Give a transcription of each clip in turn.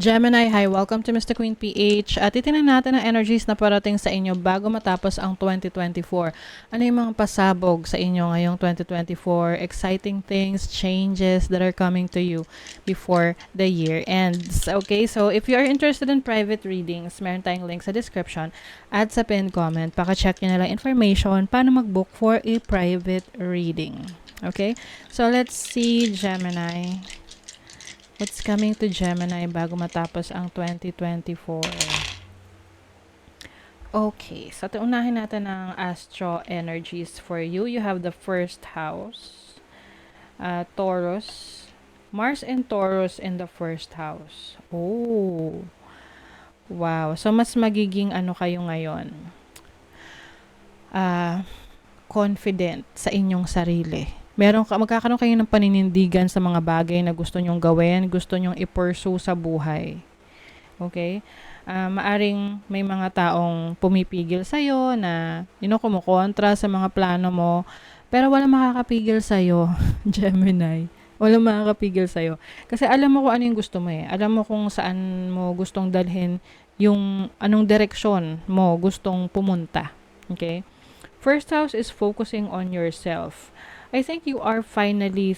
Gemini, hi! Welcome to Mr. Queen PH. At titingnan natin ang energies na parating sa inyo bago matapos ang 2024. Ano yung mga pasabog sa inyo ngayong 2024? Exciting things, changes that are coming to you before the year ends. Okay, so if you are interested in private readings, meron tayong link sa description at sa pinned comment. Paka-check nyo na lang information paano mag-book for a private reading. Okay, so let's see Gemini. What's coming to Gemini bago matapos ang 2024? Okay, so unahin natin ang astro energies for you. You have the first house, Taurus. Mars and Taurus in the first house. Oh, wow. So, mas magiging ano kayo ngayon? Confident sa inyong sarili. Magkakaroon kayo ng paninindigan sa mga bagay na gusto nyong gawin, gusto nyong i-pursue sa buhay. Okay? Maaring may mga taong pumipigil sa'yo na, kumukontra sa mga plano mo, pero walang makakapigil sa'yo, Gemini. Walang makakapigil sa'yo. Kasi alam mo kung ano yung gusto mo eh. Alam mo kung saan mo gustong dalhin yung anong direksyon mo gustong pumunta. Okay? First house is focusing on yourself. I think you are finally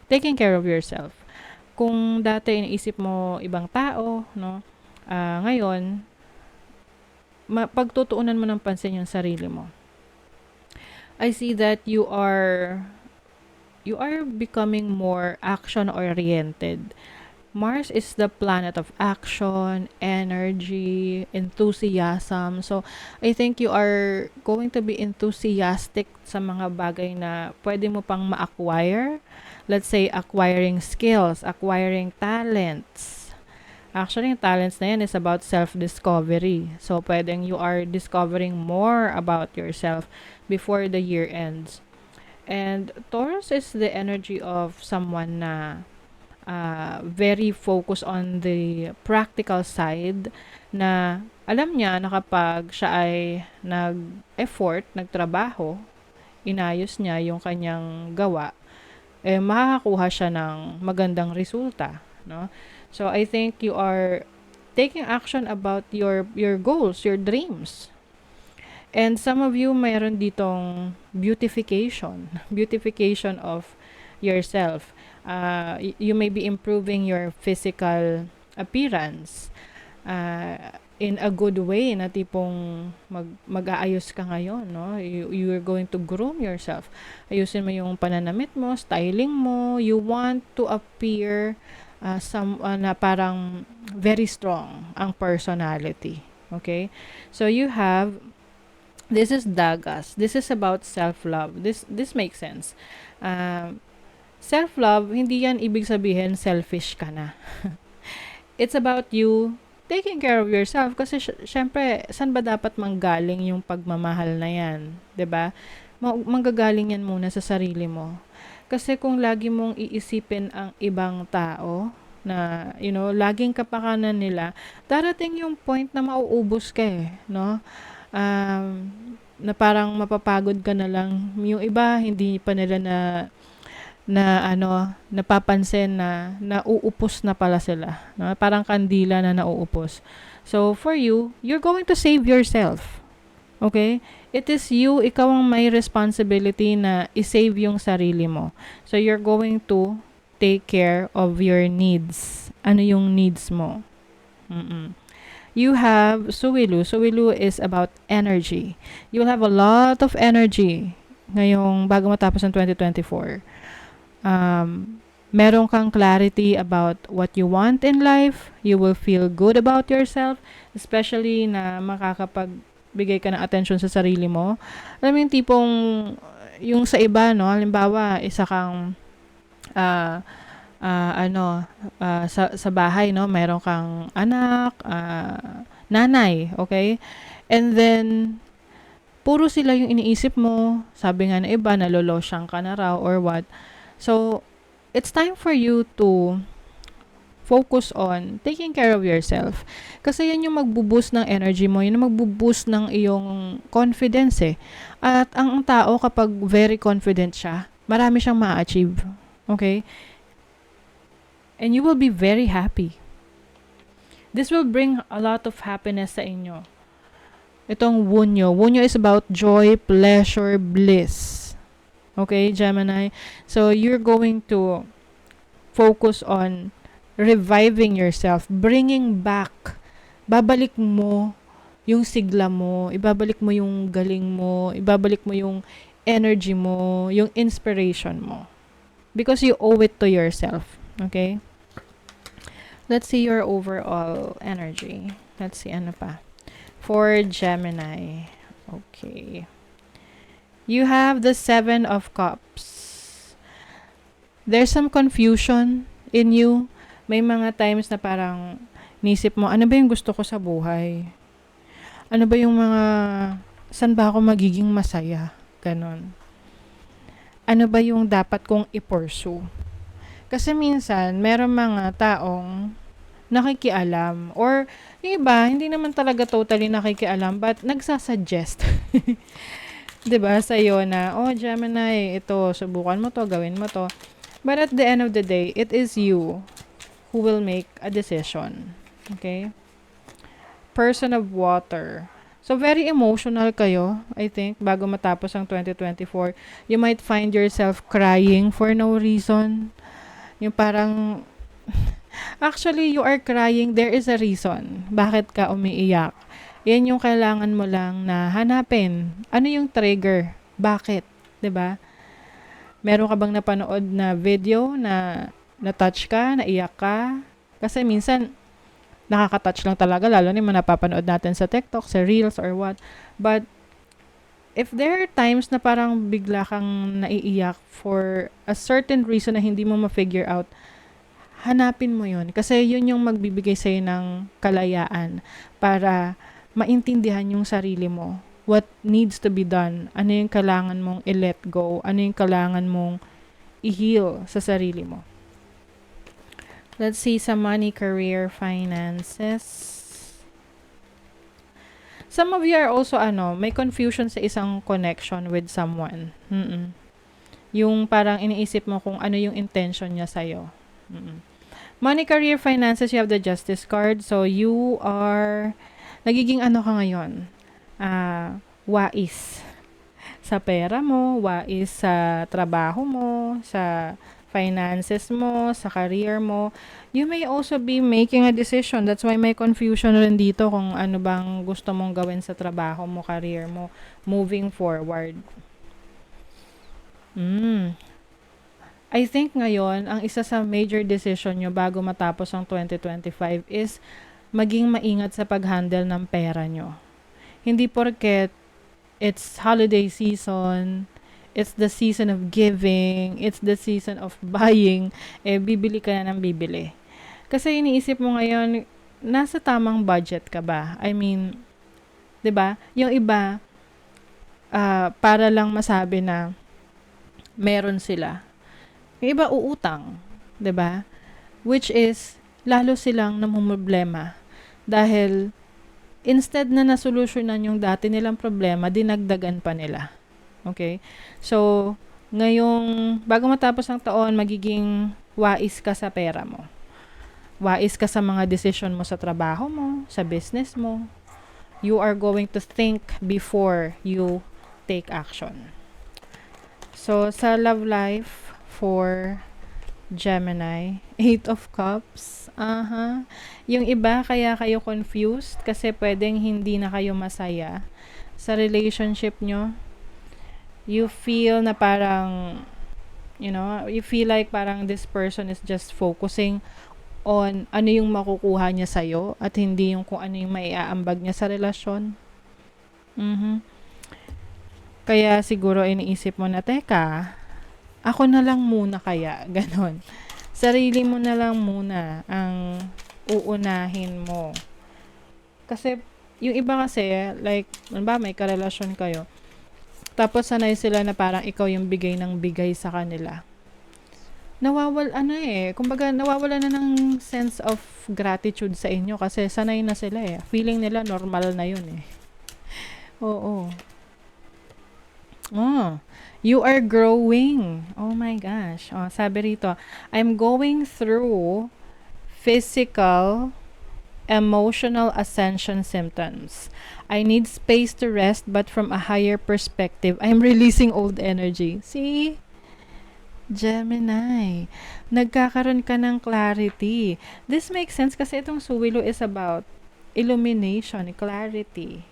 taking care of yourself. Kung dati iniisip mo ibang tao, no? Ngayon, pagtutuunan mo ng pansin yung sarili mo. I see that you are becoming more action-oriented. Mars is the planet of action, energy, enthusiasm. So, I think you are going to be enthusiastic sa mga bagay na pwede mo pang ma-acquire. Let's say, acquiring skills, acquiring talents. Actually, yung talents na yan is about self-discovery. So, pwedeng you are discovering more about yourself before the year ends. And Taurus is the energy of someone na very focused on the practical side, na alam niya na kapag siya ay nag-effort, nagtrabaho, inayos niya yung kanyang gawa, makakakuha siya ng magandang resulta, no? So I think you are taking action about your goals, your dreams. And some of you mayroon ditong beautification of yourself. You may be improving your physical appearance in a good way, na tipong mag-aayos ka ngayon, no? You are going to groom yourself. Ayusin mo yung pananamit mo, styling mo. You want to appear na parang very strong ang personality. Okay? So you have, this is Dagas. This is about self-love. This makes sense. Self-love, hindi yan ibig sabihin selfish ka na. It's about you taking care of yourself. Kasi syempre, saan ba dapat manggaling yung pagmamahal na yan? 'Di ba? Manggagaling yan muna sa sarili mo. Kasi kung lagi mong iisipin ang ibang tao, na, laging kapakanan nila, darating yung point na mauubos ka eh, no? Na parang mapapagod ka na lang. Yung iba, hindi pa nila napapansin na nauupos na pala sila. No? Parang kandila na nauupos. So, for you, you're going to save yourself. Okay? It is you, ikaw ang may responsibility na i-save yung sarili mo. So, you're going to take care of your needs. Ano yung needs mo? You have Suwilu. Suwilu is about energy. You'll have a lot of energy ngayong bago matapos ng 2024. Meron kang clarity about what you want in life. You will feel good about yourself, especially na makakapagbigay ka ng attention sa sarili mo. Alam mo yung tipong, yung sa iba, no? Halimbawa, isa kang sa bahay, no? Meron kang anak, nanay, okay? And then, puro sila yung iniisip mo. Sabi nga na iba, nalolosyang ka na raw or what. So, it's time for you to focus on taking care of yourself. Kasi yan yung magbo-boost ng energy mo, yun yung magbo-boost ng iyong confidence eh. At ang tao kapag very confident siya, marami siyang ma-achieve. Okay? And you will be very happy. This will bring a lot of happiness sa inyo. Itong Wunyo. Wunyo is about joy, pleasure, bliss. Okay, Gemini? So, you're going to focus on reviving yourself, bringing back, babalik mo yung sigla mo, ibabalik mo yung galing mo, ibabalik mo yung energy mo, yung inspiration mo. Because you owe it to yourself. Okay? Let's see your overall energy. Let's see, ano pa. For Gemini. Okay. You have the 7 of Cups. There's some confusion in you. May mga times na parang nisip mo, ano ba yung gusto ko sa buhay? Ano ba yung mga, saan ba ako magiging masaya? Ganon. Ano ba yung dapat kong i-pursue? Kasi minsan, meron mga taong nakikialam. Or, yung iba, hindi naman talaga totally nakikialam, but nagsasuggest. 'Di ba sa'yo na, oh, Gemini, ito, subukan mo to, gawin mo to. But at the end of the day, it is you who will make a decision. Okay? Person of water. So, very emotional kayo, I think, bago matapos ang 2024. You might find yourself crying for no reason. Yung parang, actually, you are crying, there is a reason. Bakit ka umiiyak? Yan yung kailangan mo lang na hanapin. Ano yung trigger? Bakit? 'Di ba? Meron ka bang napanood na video na na-touch ka, naiyak ka? Kasi minsan, nakaka-touch lang talaga, lalo na yung mga napapanood natin sa TikTok, sa Reels, or what. But, if there are times na parang bigla kang naiiyak for a certain reason na hindi mo ma-figure out, hanapin mo yun. Kasi yun yung magbibigay sa'yo ng kalayaan para maintindihan yung sarili mo. What needs to be done. Ano yung kailangan mong i-let go. Ano yung kailangan mong i-heal sa sarili mo. Let's see sa money, career, finances. Some of you are also, may confusion sa isang connection with someone. Yung parang iniisip mo kung ano yung intention niya sa'yo. Money, career, finances, you have the Justice card. So, you are, nagiging ka ngayon? Wais sa pera mo, wais sa trabaho mo, sa finances mo, sa career mo. You may also be making a decision. That's why may confusion rin dito kung ano bang gusto mong gawin sa trabaho mo, career mo, moving forward. I think ngayon, ang isa sa major decision nyo bago matapos ang 2025 is maging maingat sa pag-handle ng pera nyo. Hindi porket it's holiday season, it's the season of giving, it's the season of buying, bibili ka na ng bibili. Kasi iniisip mo ngayon, nasa tamang budget ka ba? I mean, 'di ba? Yung iba, para lang masabi na meron sila. Yung iba uutang, 'di ba? Which is, lalo silang namumroblema. Dahil, instead na nasolusyonan yung dati nilang problema, dinagdagan pa nila. Okay? So, ngayong, bago matapos ang taon, magiging wais ka sa pera mo. Wais ka sa mga decision mo sa trabaho mo, sa business mo. You are going to think before you take action. So, sa love life for Gemini, 8 of Cups. Yung iba, kaya kayo confused kasi pwedeng hindi na kayo masaya sa relationship nyo. You feel na parang, you feel like parang this person is just focusing on ano yung makukuha niya sa'yo at hindi yung kung ano yung maiaambag niya sa relasyon. Kaya siguro iniisip mo na, teka, ako na lang muna kaya, ganon. Sarili mo na lang muna ang uunahin mo. Kasi, yung iba kasi, like, may karelasyon kayo, tapos sanay sila na parang ikaw yung bigay ng bigay sa kanila. Kumbaga, nawawala na ng sense of gratitude sa inyo kasi sanay na sila Feeling nila normal na yun Oo. You are growing. Oh my gosh. Sabi rito, I'm going through physical emotional ascension symptoms. I need space to rest, but from a higher perspective, I'm releasing old energy. See? Gemini, nagkakaroon ka ng clarity. This makes sense kasi itong Suwilo is about illumination, clarity.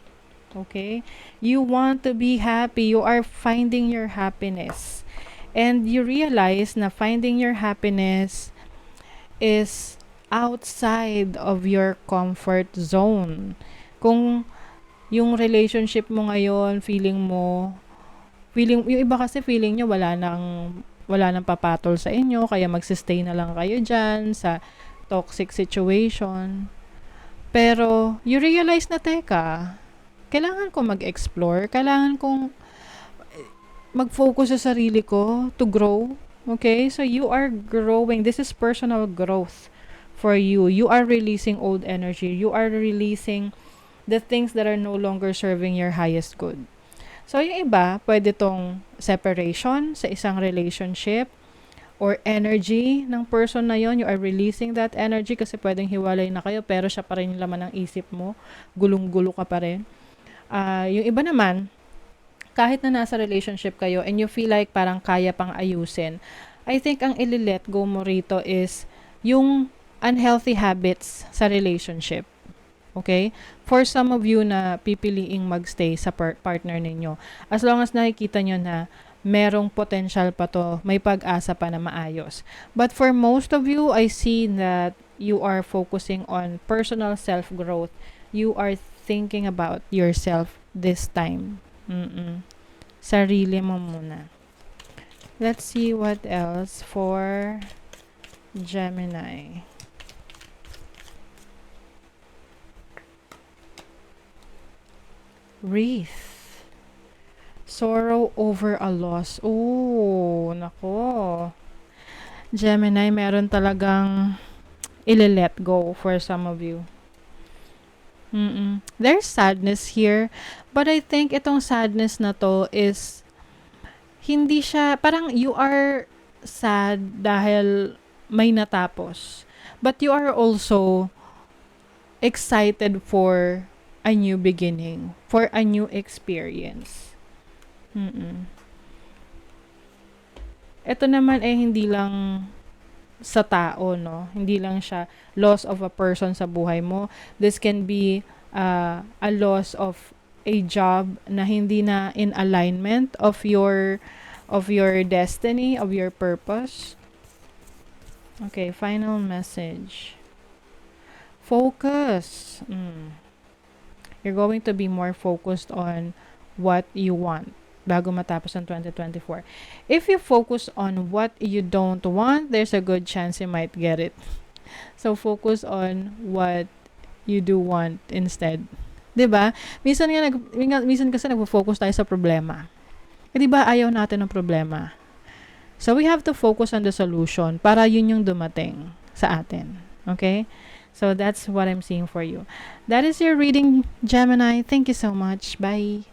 Okay? You want to be happy. You are finding your happiness. And you realize na finding your happiness is outside of your comfort zone. Kung yung relationship mo ngayon, yung iba kasi feeling nyo wala nang papatol sa inyo, kaya magsistay na lang kayo dyan sa toxic situation. Pero, you realize na, teka, kailangan ko mag-explore, kailangan kong mag-focus sa sarili ko to grow. Okay? So, you are growing. This is personal growth for you. You are releasing old energy. You are releasing the things that are no longer serving your highest good. So, yung iba, pwede tong separation sa isang relationship or energy ng person na yon. You are releasing that energy kasi pwedeng hiwalay na kayo pero siya pa rin yung laman ng isip mo. Gulong-gulo ka pa rin. Yung iba naman, kahit na nasa relationship kayo and you feel like parang kaya pang ayusin, I think ang ili-let go mo rito is yung unhealthy habits sa relationship. Okay? For some of you na pipiliing magstay sa partner ninyo, as long as nakikita nyo na merong potential pa to, may pag-asa pa na maayos. But for most of you, I see that you are focusing on personal self-growth. You are thinking about yourself this time. Sarili mo muna. Let's see what else for Gemini. Wreath. Sorrow over a loss. Oh, nako. Gemini, meron talagang ili-let go for some of you. There's sadness here, but I think itong sadness na to is hindi siya, parang you are sad dahil may natapos. But you are also excited for a new beginning, for a new experience. Ito naman ay hindi lang sa tao, no? Hindi lang siya loss of a person sa buhay mo. This can be a loss of a job na hindi na in alignment of your destiny, of your purpose. Okay, final message. Focus. You're going to be more focused on what you want bago matapos ang 2024. If you focus on what you don't want, there's a good chance you might get it. So, focus on what you do want instead. 'Di ba? Minsan kasi nagfo-focus tayo sa problema. 'Di ba ayaw natin ng problema? So, we have to focus on the solution para yun yung dumating sa atin. Okay? So, that's what I'm seeing for you. That is your reading, Gemini. Thank you so much. Bye.